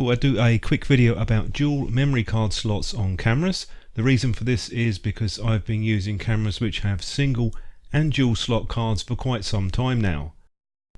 Thought I'd do a quick video about dual memory card slots on cameras. The reason for this is because I've been using cameras which have single and dual slot cards for quite some time now.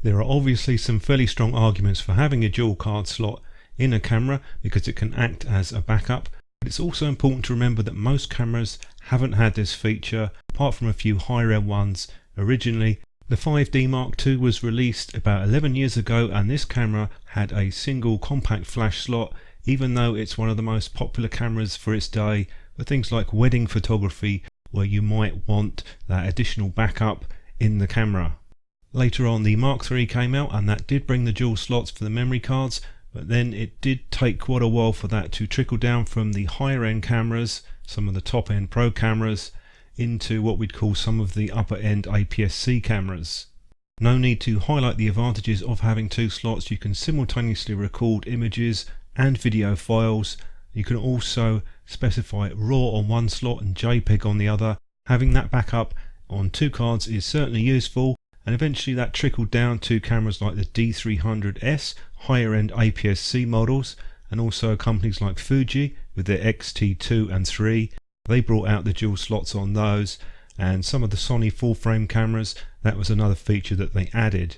There are obviously some fairly strong arguments for having a dual card slot in a camera because it can act as a backup, but it's also important to remember that most cameras haven't had this feature apart from a few higher end ones originally. The 5D Mark II was released about 11 years ago, and this camera had a single compact flash slot, even though it's one of the most popular cameras for its day for things like wedding photography, where you might want that additional backup in the camera. Later on the Mark III came out, and that did bring the dual slots for the memory cards, but then it did take quite a while for that to trickle down from the higher end cameras, some of the top end pro cameras, into what we'd call some of the upper end APS-C cameras. No need to highlight the advantages of having two slots. You can simultaneously record images and video files. You can also specify RAW on one slot and JPEG on the other. Having that backup on two cards is certainly useful, and eventually that trickled down to cameras like the D300S, higher end APS-C models, and also companies like Fuji with their X-T2 and 3. They brought out the dual slots on those, and some of the Sony full frame cameras, that was another feature that they added.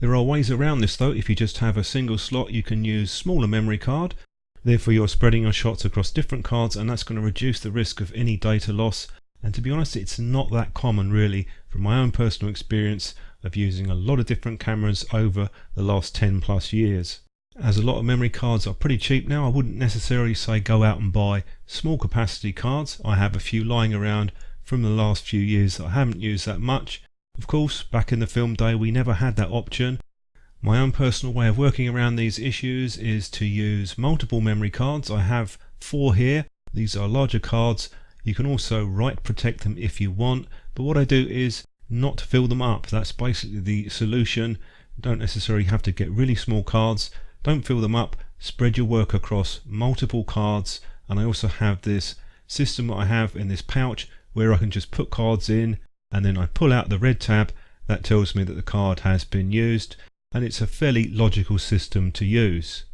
There are ways around this though. If you just have a single slot, you can use smaller memory card, therefore you're spreading your shots across different cards, and that's going to reduce the risk of any data loss. And to be honest, it's not that common really, from my own personal experience of using a lot of different cameras over the last 10 plus years. As a lot of memory cards are pretty cheap now, I wouldn't necessarily say go out and buy small capacity cards. I have a few lying around from the last few years that I haven't used that much. Of course, back in the film day we never had that option. My own personal way of working around these issues is to use multiple memory cards. I have 4 here. These are larger cards. You can also write protect them if you want, but what I do is not fill them up. That's basically the solution. You don't necessarily have to get really small cards. Don't fill them up, spread your work across multiple cards. And I also have this system that I have in this pouch where I can just put cards in, and then I pull out the red tab that tells me that the card has been used, and it's a fairly logical system to use.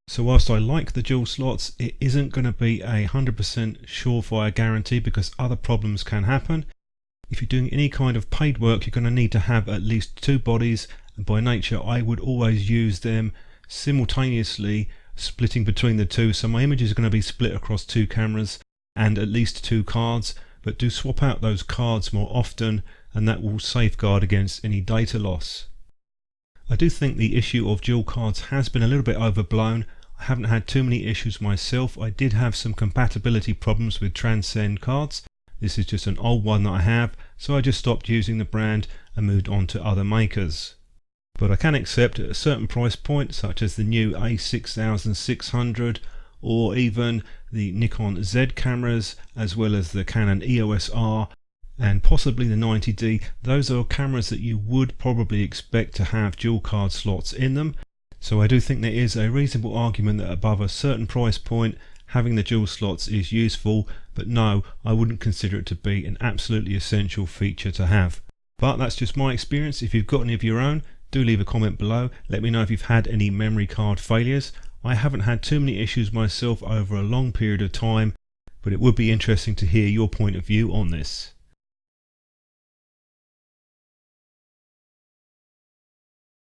So whilst I like the dual slots, it isn't going to be a 100% surefire guarantee because other problems can happen. If you're doing any kind of paid work, you're going to need to have at least 2 bodies, and by nature I would always use them simultaneously, splitting between the two. So my images are going to be split across 2 cameras and at least 2 cards, but do swap out those cards more often, and that will safeguard against any data loss. I do think the issue of dual cards has been a little bit overblown. I haven't had too many issues myself. I did have some compatibility problems with Transcend cards. This is just an old one that I have, so I just stopped using the brand and moved on to other makers. But I can accept at a certain price point, such as the new A6600 or even the Nikon Z cameras, as well as the Canon EOS R and possibly the 90D. Those are cameras that you would probably expect to have dual card slots in them. So I do think there is a reasonable argument that above a certain price point having the dual slots is useful, but no, I wouldn't consider it to be an absolutely essential feature to have. But that's just my experience. If you've got any of your own, do leave a comment below. Let me know if you've had any memory card failures. I haven't had too many issues myself over a long period of time, but it would be interesting to hear your point of view on this.